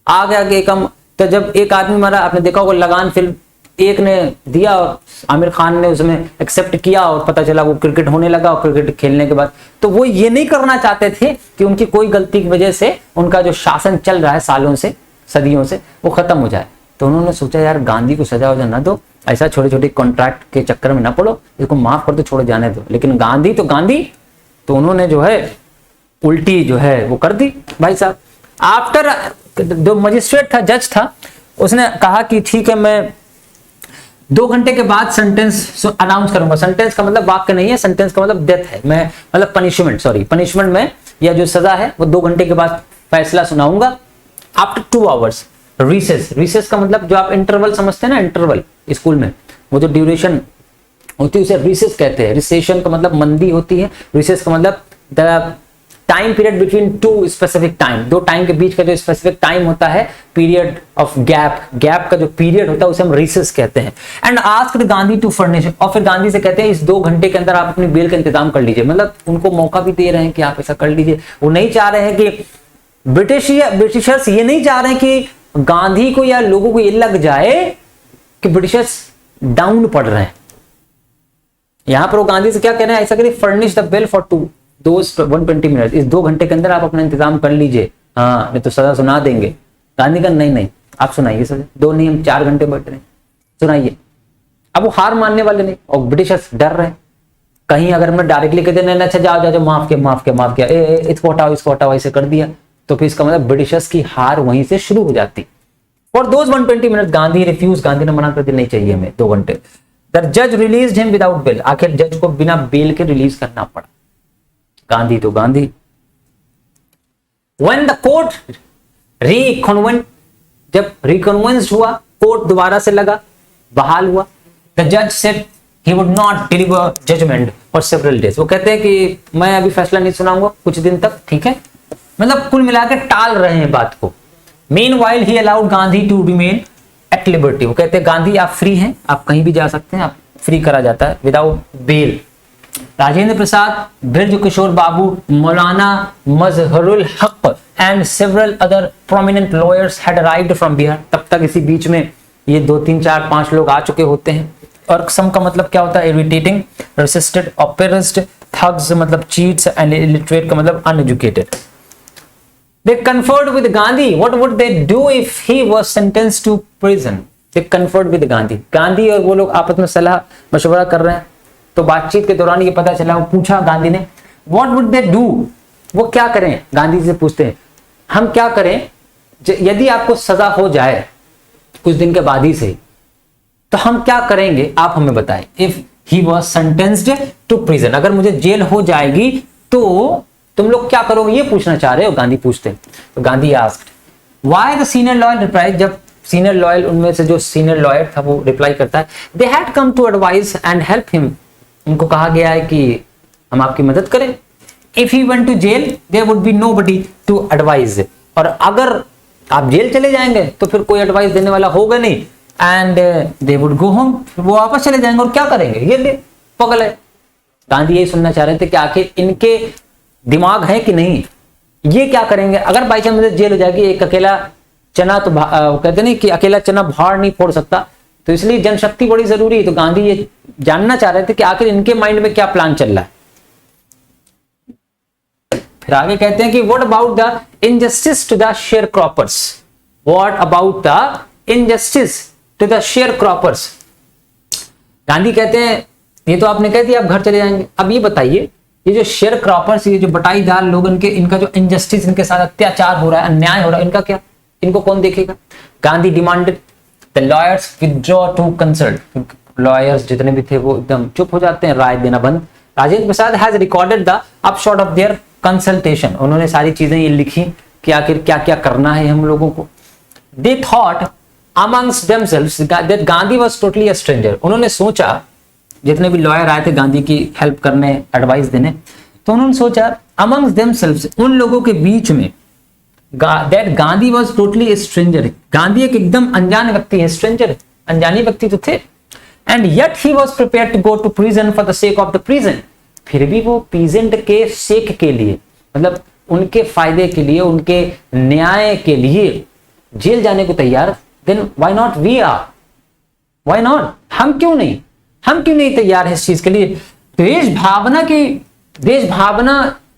आ गया कि कम। तो जब एक आदमी मारा, आपने देखा होगा लगान फिल्म, एक ने दिया, आमिर खान ने उसमें एक्सेप्ट किया और पता चला वो क्रिकेट होने लगा, और क्रिकेट खेलने के बाद तो वो ये नहीं करना चाहते थे कि उनकी कोई गलती की वजह से उनका जो शासन चल रहा है सालों से, सदियों से, वो खत्म हो जाए। तो उन्होंने सोचा यार गांधी को सजा वजा ना दो, ऐसा छोटे छोटे कॉन्ट्रैक्ट के चक्कर में ना पड़ो, इसको माफ कर दो, छोड़ जाने दो। लेकिन गांधी तो उन्होंने जो है उल्टी जो है वो कर दी भाई साहब। आफ्टर जो मजिस्ट्रेट था, जज था, उसने कहा कि ठीक है मैं 2 घंटे के बाद सेंटेंस अनाउंस करूंगा। सेंटेंस का मतलब वाक्य नहीं है, सेंटेंस का मतलब डेथ है, मैं मतलब पनिशमेंट में, या जो सजा है वो 2 घंटे के बाद फैसला सुनाऊंगा। आफ्टर 2 आवर्स रिसेस, रिसेस का मतलब जो आप इंटरवल समझते हैं ना, इंटरवल स्कूल में वो जो ड्यूरेशन होती है उसे रिसेस कहते हैं। रिसेशन का मतलब मंदी होती है, रिसेस का मतलब the time period between two specific time, दो टाइम के बीच का जो स्पेसिफिक टाइम होता है, पीरियड ऑफ गैप, गैप का जो पीरियड होता है उसे हम रिसेस कहते हैं। And asked Gandhi to furnish, और फिर गांधी से कहते हैं इस 2 घंटे के अंदर आप अपनी बेल का इंतजाम कर लीजिए। मतलब उनको मौका भी दे रहे हैं कि आप ऐसा कर लीजिए। वो नहीं चाह रहे हैं कि ब्रिटिशर्स ये नहीं चाह रहे हैं कि गांधी को या लोगों को ये लग जाए कि ब्रिटिशर्स डाउन पड़ रहे हैं। यहां पर वो गांधी से क्या कह रहे हैं, ऐसा करिए furnish the bail for 120 minute, इस 2 घंटे के अंदर आप अपना इंतजाम कर लीजिए, हाँ नहीं तो सजा सुना देंगे। गांधी का नहीं नहीं आप सुनाइए सजा, 2 नहीं हम 4 घंटे बैठ रहे हैं, सुनाइए। अब वो हार मानने वाले नहीं और ब्रिटिशर्स डर रहे हैं, कहीं अगर मैं डायरेक्टली कहते नहीं अच्छा जाओ जाओ माफ किया इसको हटाओ ऐसे कर दिया तो फिर इसका मतलब ब्रिटिशर्स की हार वहीं से शुरू हो जाती। For those 120 minute Gandhi refuse, Gandhi ने मना कर दिया नहीं चाहिए हमें 2 घंटे। द जज रिलीज्ड हिम विदाउट बेल, आखिर जज को बिना बेल के रिलीज करना पड़ा। गांधी तो Gandhi. When the court reconvened, जब रिकन्वेंस हुआ, कोर्ट दोबारा से लगा, बहाल हुआ, the judge said he would not deliver judgment for several days। वो कहते हैं कि मैं अभी फैसला नहीं सुनाऊंगा कुछ दिन तक, ठीक है, मतलब कुल मिलाकर टाल रहे हैं बात को। Meanwhile he allowed Gandhi to remain at liberty, वो कहते हैं गांधी आप फ्री हैं, आप कहीं भी जा सकते हैं, आप फ्री करा जाता है विदाउट बेल। राजेंद्र प्रसाद, ब्रज किशोर बाबू, मौलाना मजहरुल हक and several other prominent lawyers had arrived from Bihar. तब तक इसी बीच में ये 2 3 4 5 लोग आ चुके होते हैं। और सम का मतलब क्या होता है, इरिटेटिंग, रेसिस्टेड, ऑपेरिस्ट, थग्स मतलब चीट्स, एंड इलिटरेट का मतलब uneducated. They conferred with Gandhi. What would they do if he was sentenced to prison? They conferred with Gandhi. Gandhi और वो लोग आपस में सलाह मशवरा कर रहे हैं। तो बातचीत के दौरान ये पता चला, वो पूछा गांधी ने What would they do? वो क्या करें, गांधी से पूछते हैं हम क्या करें यदि आपको सजा हो जाए कुछ दिन के बाद ही से, तो हम क्या करेंगे आप हमें बताएं। If he was sentenced to prison, अगर मुझे जेल हो जाएगी तो तुम लोग क्या करोगे, ये पूछना चाह रहे हो, गांधी पूछते हैं। तो Gandhi asked why the senior lawyer replied, जब सीनियर लॉयर उनमें से जो सीनियर लॉयर था वो रिप्लाई करता है they had come to advice and help him, उनको कहा गया है कि हम आपकी मदद करें। If he went to jail there would be nobody to advise, और अगर आप जेल चले जाएंगे तो फिर कोई एडवाइस देने वाला होगा नहीं, and they would go home, वो वापस चले जाएंगे और क्या करेंगे, ये ले पगल है। गांधी यही सुनना चाह रहे थे कि आखिर इनके दिमाग है कि नहीं, ये क्या करेंगे अगर बाई चांस मुझे जेल हो जाएगी, एक अकेला चना तो कहते नहीं कि अकेला चना भार नहीं फोड़ सकता, तो इसलिए जनशक्ति बड़ी जरूरी है। तो गांधी ये जानना चाह रहे थे कि आखिर इनके माइंड में क्या प्लान चल रहा है। फिर आगे कहते हैं कि what about the injustice to the sharecroppers, what about the injustice to the sharecroppers. Gandhi कहते हैं ये तो आपने कह दिया आप घर चले जाएंगे, अब ये बताइए ये जो शेयर क्रॉपर्स, ये जो बटाईदार लोग, इनका जो इनजस्टिस, इनके साथ अत्याचार हो रहा है, अन्याय हो रहा है, इनका क्या, इनको कौन देखेगा। Gandhi demanded the lawyers withdraw to consult, lawyers जितने भी थे वो एकदम चुप हो जाते हैं, राय देना बंद। Rajendra Prasad has recorded the upshot of their consultation, उन्होंने सारी चीजें ये लिखी कि आखिर क्या क्या करना है हम लोगों को। They thought amongst themselves that Gandhi was totally a stranger, उन्होंने सोचा, जितने भी लॉयर आए थे गांधी की हेल्प करने, एडवाइस देने, तो उन्होंने सोचा अमंग्स देमसेल्व्स, उन लोगों के बीच में, that Gandhi was totally A stranger, Gandhi एक एकदम अनजान व्यक्ति है, स्ट्रेंजर अनजानी व्यक्ति तो थे। And yet he was prepared to go to prison for the sake of the prison, फिर भी वो पीजेंट के सेक के लिए, मतलब उनके फायदे के लिए, उनके न्याय के लिए जेल जाने को तैयार। Then why not we are, why not, हम क्यों नहीं तैयार है इस चीज के लिए। देशभावना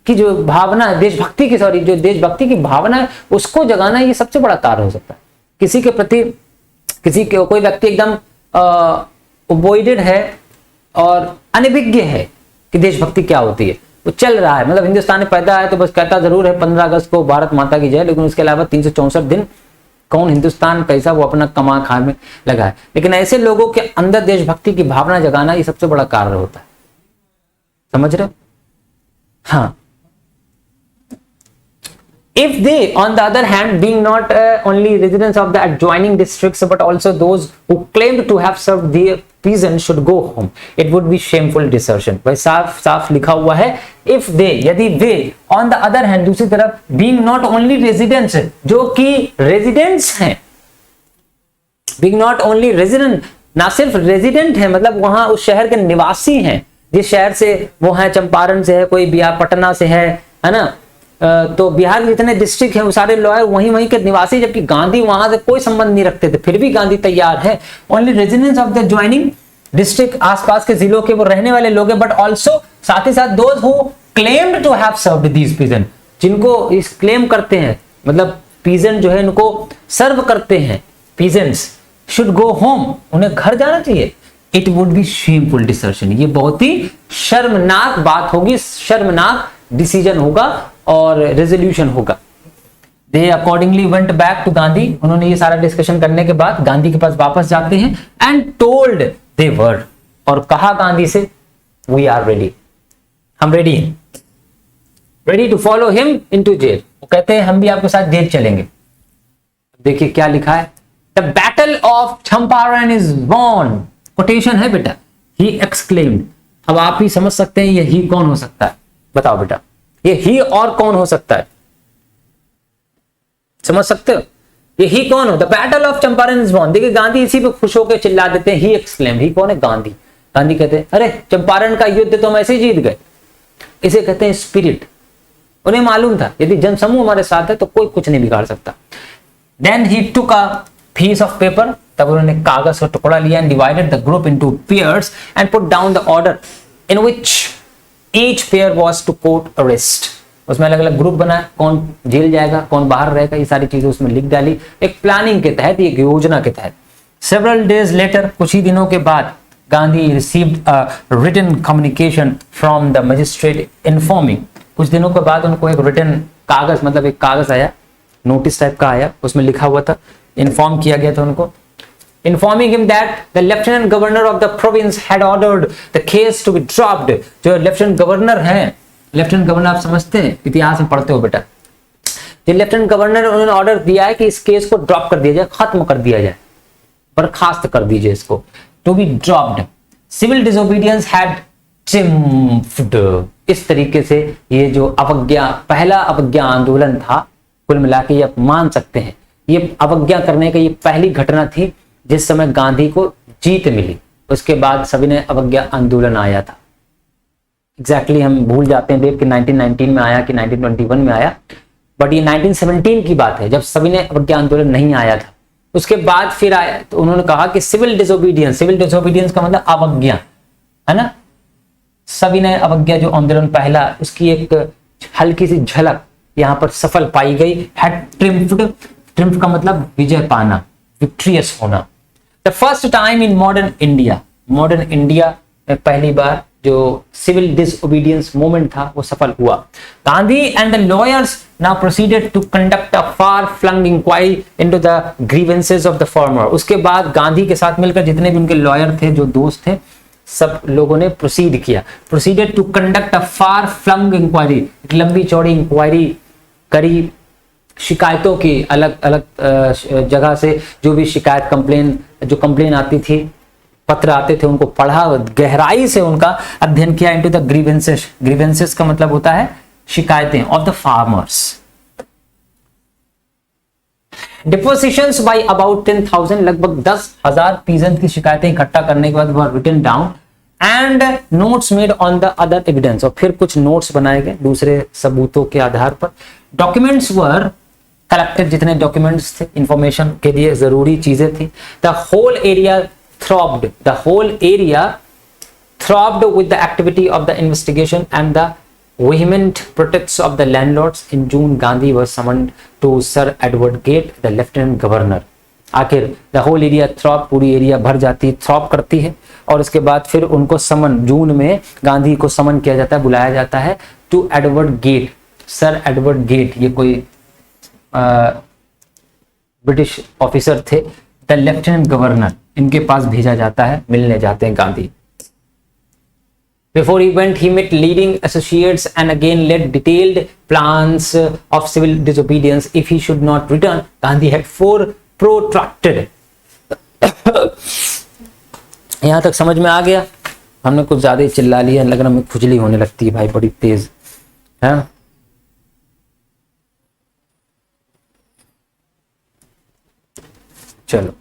की जो भावना है, देशभक्ति की, सॉरी, जो देशभक्ति की भावना है उसको जगाना ये सबसे बड़ा कार्य हो सकता है। किसी के प्रति कोई व्यक्ति एकदम अवॉइडेड है और अनभिज्ञ है कि देशभक्ति क्या होती है, वो चल रहा है, मतलब हिंदुस्तान में पैदा है तो बस कहता जरूर है 15 अगस्त को भारत माता की जय, लेकिन उसके अलावा 364 दिन कौन हिंदुस्तान कैसा वो अपना कमा खा में लगा है। लेकिन ऐसे लोगों के अंदर देशभक्ति की भावना जगाना ये सबसे बड़ा कार्य होता है, समझ रहे हो। हाँ, If they, on the other hand, being not only residents of the adjoining districts but also those who claimed to have served the peasants should go home, it would be shameful desertion. भाई साफ साफ लिखा हुआ है, if they, यदि वे, on the other hand, दूसरी तरफ, being not only residents, जो कि residents हैं, being not only resident, ना सिर्फ रेजिडेंट है, मतलब वहां उस शहर के निवासी हैं, जिस शहर से वो है, चंपारण से है, कोई बिहार पटना से है ना, तो बिहार के जितने डिस्ट्रिक्ट हैं वो सारे लॉयर वहीं के निवासी, जबकि गांधी वहां से कोई संबंध नहीं रखते थे, फिर भी गांधी तैयार है। Only residents of the joining district, आसपास के जिलों के वो रहने वाले लोग हैं, बट ऑल्सो साथ ही साथ those who claimed to have served these peasant, जिनको इस क्लेम करते हैं, मतलब पीजेंट जो है इनको सर्व करते हैं, पीजेंट्स शुड गो होम, उन्हें घर जाना चाहिए। It would be shameful desertion, ये बहुत ही शर्मनाक बात होगी, शर्मनाक डिसीजन होगा और रेजोल्यूशन होगा। They accordingly went back to Gandhi, उन्होंने ये सारा डिस्कशन करने के बाद गांधी के पास वापस जाते हैं, एंड टोल्ड दे वर्ड, और कहा गांधी से, वी आर रेडी, हम रेडी हैं, ready to follow him into jail. वो कहते हैं हम भी आपके साथ जेल चलेंगे। देखिए क्या लिखा है, the battle of Champaran is won, quotation है बेटा, ही एक्सक्लेम्ड। अब आप ही समझ सकते हैं ये ही कौन हो सकता है, बताओ बेटा, ये ही और कौन हो सकता है, समझ सकते हो, ये ही कौन हो, the battle of Champaran is won. देखिए गांधी इसी पे खुश होकर चिल्ला देते हैं, ही एक्सक्लेम्ड, ही कौन है, गांधी। गांधी कहते हैं अरे चंपारण का युद्ध तो हम ऐसे ही जीत गए, इसे कहते हैं स्पिरिट। उन्हें मालूम था यदि जनसमूह हमारे साथ है तो कोई कुछ नहीं बिगाड़ सकता। Then he took a piece of paper, तब उन्होंने कागज का टुकड़ा लिया, and divided the group into pairs and put down the order in which each pair was to court arrest। उसमें अलग अलग ग्रुप बना, कौन जेल जाएगा, कौन बाहर रहेगा, ये सारी चीजें उसमें लिख डाली, एक प्लानिंग के तहत, एक योजना के तहत। Several days later, कुछ ही दिनों के बाद, Gandhi received a written communication from the magistrate informing, कुछ दिनों के बाद उनको एक written कागज, मतलब एक कागज आया, नोटिस टाइप का आया, उसमें लिखा हुआ था, इन्फॉर्म किया गया था उनको, informing him that the lieutenant governor of the province had ordered the case to be dropped। जो लेफ्टिनेंट गवर्नर हैं, लेफ्टिनेंट गवर्नर आप समझते हैं, इतिहास में पढ़ते हो बेटा, जो लेफ्टिनेंट गवर्नर उन्होंने ऑर्डर दिया है कि इस केस को ड्रॉप कर दिया जाए, खत्म कर दिया जाए, बर्खास्त कर दीजिए इसको, to be dropped. Civil disobedience had triumphed. इस तरीके से ये जो अवज्ञा, पहला अवज्ञा आंदोलन था, कुल मिला के ये आप मान सकते हैं, ये अवज्ञा करने की ये पहली घटना थी जिस समय गांधी को जीत मिली। उसके बाद सभी ने अवज्ञा आंदोलन आया था। एग्जैक्टली हम भूल जाते हैं देख कि 1919 में आया कि 1921 में आया, बट ये 1917 की बात है जब सभी ने अवज्ञा आंदोलन नहीं आया था। उसके बाद फिर आया तो उन्होंने कहा कि सिविल डिसोबीडियंस, सिविल डिसोबीडियंस का मतलब अवज्ञा है ना, सभी ने अवज्ञा जो आंदोलन पहला, उसकी एक हल्की सी झलक यहां पर सफल पाई गई। हैड ट्रिम्फ्ड, ट्रिम्फ का मतलब विजय पाना, विक्ट्रियस होना। The first time in modern India, modern India में पहली बार जो सिविल डिसओबीडियंस मूवमेंट था वो सफल हुआ। Gandhi and the lawyers now proceeded to conduct a far flung inquiry into the grievances of the former. उसके बाद गांधी के साथ मिलकर जितने भी उनके लॉयर थे, जो दोस्त थे, सब लोगों ने प्रोसीड किया, proceeded to conduct a far flung inquiry, एक लंबी चौड़ी इंक्वायरी करी, शिकायतों की अलग अलग जगह से जो भी शिकायत, कंप्लेन आती थी, पत्र आते थे, उनको पढ़ा, गहराई से उनका अध्ययन किया। इनटू द ग्रीवेंसेस, ग्रीवेंसेस का मतलब होता है शिकायतें, of the farmers. Depositions by about 10,000, लगभग 10,000 पीजेंट की शिकायतें इकट्ठा करने के बाद वह written down, and notes made on the other evidence, और फिर कुछ नोट्स बनाए गए दूसरे सबूतों के आधार पर। डॉक्यूमेंट्स वर कलेक्टेड, जितने डॉक्यूमेंट्स थे इंफॉर्मेशन के लिए जरूरी चीजें थी। The whole area throbbed, the whole area throbbed with the activity of the investigation and the vehement protests of the landlords. In June, Gandhi was summoned to Sir Edward Gate, the lieutenant governor. आखिर the whole area थ्रॉप, पूरी area भर जाती, थ्रॉप करती है, और उसके बाद फिर उनको समन, जून में गांधी को समन किया जाता है, बुलाया जाता है to Edward Gait. Sir Edward Gait ये कोई ब्रिटिश ऑफिसर थे, द लेफ्टिनेंट गवर्नर, इनके पास भेजा जाता है, मिलने जाते हैं Gandhi. Before he went, he met leading associates and again led detailed plans of civil disobedience. If he should not return, Gandhi had 4 protracted. यहां तक समझ में आ गया? हमने कुछ ज्यादा ही चिल्ला लिया, लग रहा है खुजली होने लगती है भाई, बड़ी तेज है। चलो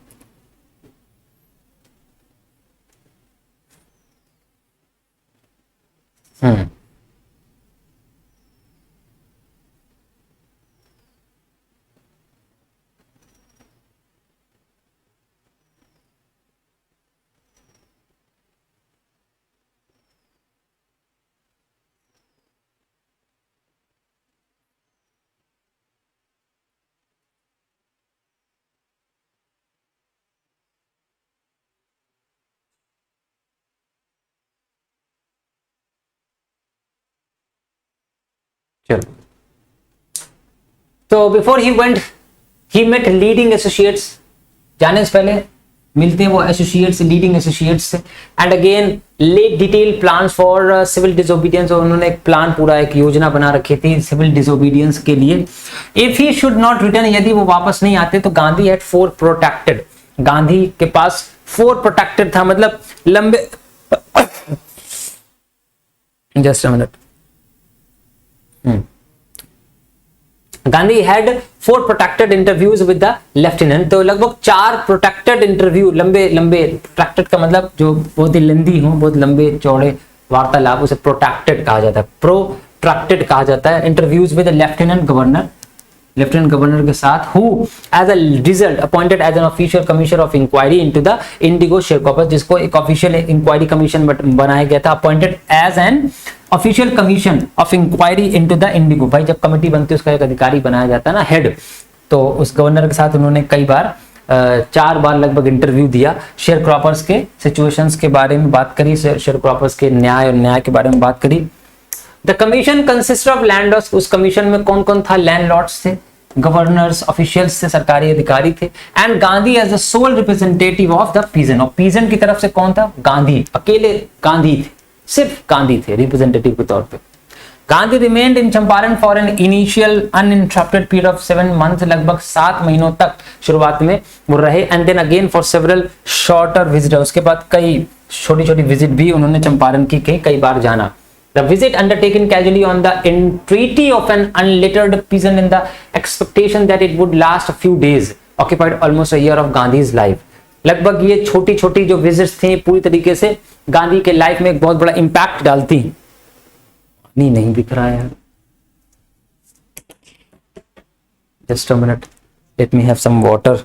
चलो, तो before he went he met leading associates, जाने से पहले मिलते हैं वो एसोसिएट्स, लीडिंग एसोसिएट्स से, and again led detail plans for civil disobedience, और उन्होंने एक प्लान, पूरा एक योजना बना रखी थी सिविल डिसोबीडियंस के लिए। If he should not return, यदि वो वापस नहीं आते, तो गांधी हैड 4 प्रोटेक्टेड, गांधी के पास 4 प्रोटेक्टेड था, मतलब लंबे just a minute, Gandhi had 4 protected interviews with the lieutenant, तो लगभग 4 प्रोटेक्टेड इंटरव्यू, लंबे लंबे, प्रोटेक्टेड का मतलब जो बहुत ही लेंदी हो, बहुत लंबे चौड़े वार्तालाप, उसे प्रोटेक्टेड कहा जाता है, प्रोट्रैक्टेड कहा जाता है। Interviews with the lieutenant governor के साथ, who as a result appointed as an official commission of inquiry into the indigo shareholders, जिसको एक ऑफिशियल इंक्वायरी कमीशन बनाया गया था, appointed as an official commission of inquiry into the indigo. भाई जब committee बनती है उसका एक अधिकारी बनाया जाता है ना, हेड, तो उस गवर्नर के साथ उन्होंने कई बार 4 बार लगभग इंटरव्यू दिया, शेयर क्रॉपर्स के सिचुएशंस के बारे में बात करी, शेयर क्रॉपर्स के न्याय और न्याय के बारे में बात करी। The commission consist of landlords, उस कमीशन में कौन कौन था? लैंडलॉर्ड्स थे, गवर्नर्स, ऑफिशियल्स थे, सरकारी अधिकारी थे, and Gandhi as the sole representative of the peasant, और पीजेंट की तरफ से कौन था? गांधी, अकेले गांधी थे, सिर्फ गांधी थे रिप्रेजेंटेटिव के तौर पे। Gandhi remained in Champaran for an initial uninterrupted period of 7 months, लगभग 7 महीनों तक शुरुआत में वो रहे, and then again for several shorter visit, उसके बाद कई छोटी छोटी विजिट भी उन्होंने चंपारण की, कई बार जाना। The visit undertaken casually on the entreaty of an unlettered peasant in the expectation that it would last a few days occupied almost a year of Gandhi's life. लगभग ये छोटी छोटी जो विजिट्स थी पूरी तरीके से गांधी के लाइफ में एक बहुत बड़ा इंपैक्ट डालती। नहीं दिख रहा है, just a minute, let me have some water.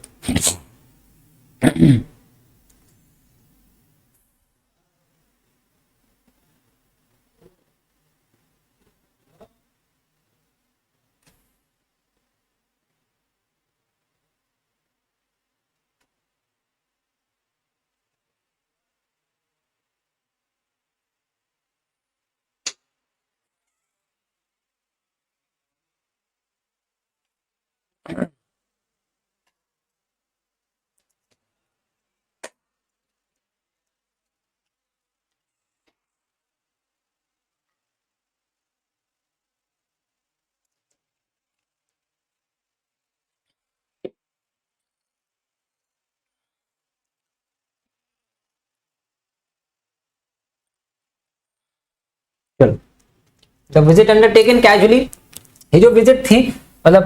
चलो, द विजिट अंडरटेकन कैजुअली, ये जो विजिट थी मतलब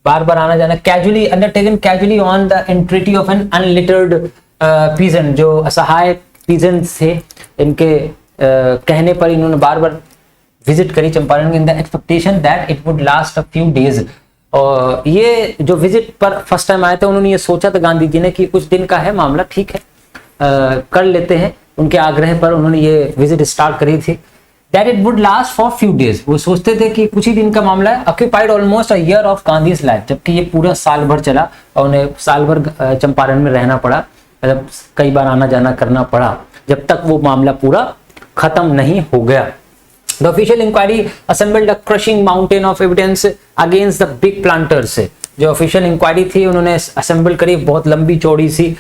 बार बार आना जाना, casually undertaken casually on the entreaty of an unlettered peasant, जो असहाय पीजेंट्स थे, इनके कहने पर इन्होंने बार बार विजिट करी Champaran in the expectation that it would last a few days. और ये जो विजिट पर फर्स्ट टाइम आए थे, उन्होंने ये सोचा था गांधी जी ने कि कुछ दिन का है मामला, ठीक है कर लेते हैं, उनके आग्रह पर उन्होंने ये विजिट स्टार्ट करी थी। That it would last for few days, वो सोचते थे कि कुछ ही दिन का मामला है। Occupied almost a year of Gandhi's life, जबकि ये पूरा साल भर चला और उन्हें साल भर चंपारण में रहना पड़ा, मतलब कई बार आना जाना करना पड़ा, जब तक वो मामला पूरा खत्म नहीं हो गया। The official inquiry assembled a crushing mountain of evidence against the big planters। जो ऑफिशियल इंक्वायरी थी उन्होंने असेंबल करी, बहुत लंबी चौड़ी सी,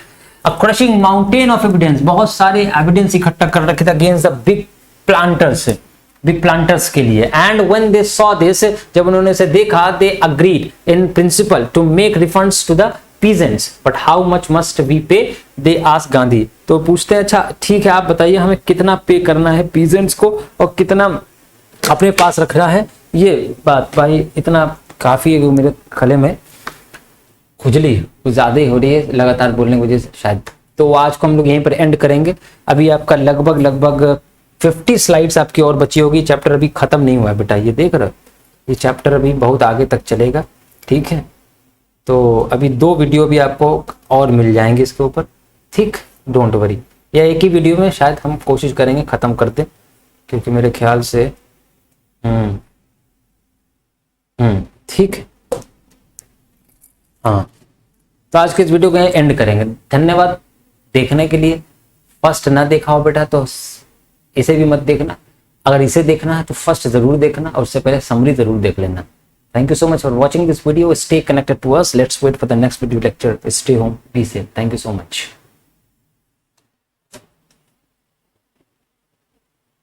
a crushing mountain of evidence, बहुत सारे एविडेंस इकट्ठा कर रखे थे against the big planters, big planters के लिए। And when they saw this, जब उन्होंने इसे देखा, they agreed in principle to make refunds to the peasants, but how much must we pay, they ask Gandhi. तो पूछते हैं, अच्छा ठीक है आप बताइए हमें कितना पे करना है पीजेंट्स को और कितना अपने पास रखना है। ये बात भाई इतना काफी है, मेरे गले में खुजली कुछ ज्यादा ही हो रही है लगातार बोलने की वजह से शायद। तो आज को हम लोग यहीं पर एंड करेंगे। अभी आपका लगभग 50 स्लाइड्स आपकी और बची होगी। चैप्टर अभी खत्म नहीं हुआ है बेटा, ये देख रहे हो, ये चैप्टर अभी बहुत आगे तक चलेगा, ठीक है। तो अभी 2 वीडियो भी आपको और मिल जाएंगे इसके ऊपर, ठीक, डोंट वरी। या एक ही वीडियो में शायद हम कोशिश करेंगे खत्म कर दें, क्योंकि मेरे ख्याल से ठीक है। हाँ, तो आज के इस वीडियो को एंड करेंगे। धन्यवाद देखने के लिए। फर्स्ट ना देखा हो बेटा तो इसे भी मत देखना, अगर इसे देखना है तो फर्स्ट जरूर देखना और उससे पहले समरी जरूर देख लेना। Thank you so much for watching this video. Stay connected to us. Let's wait for the next video lecture. Stay home. Be safe. Thank you so much.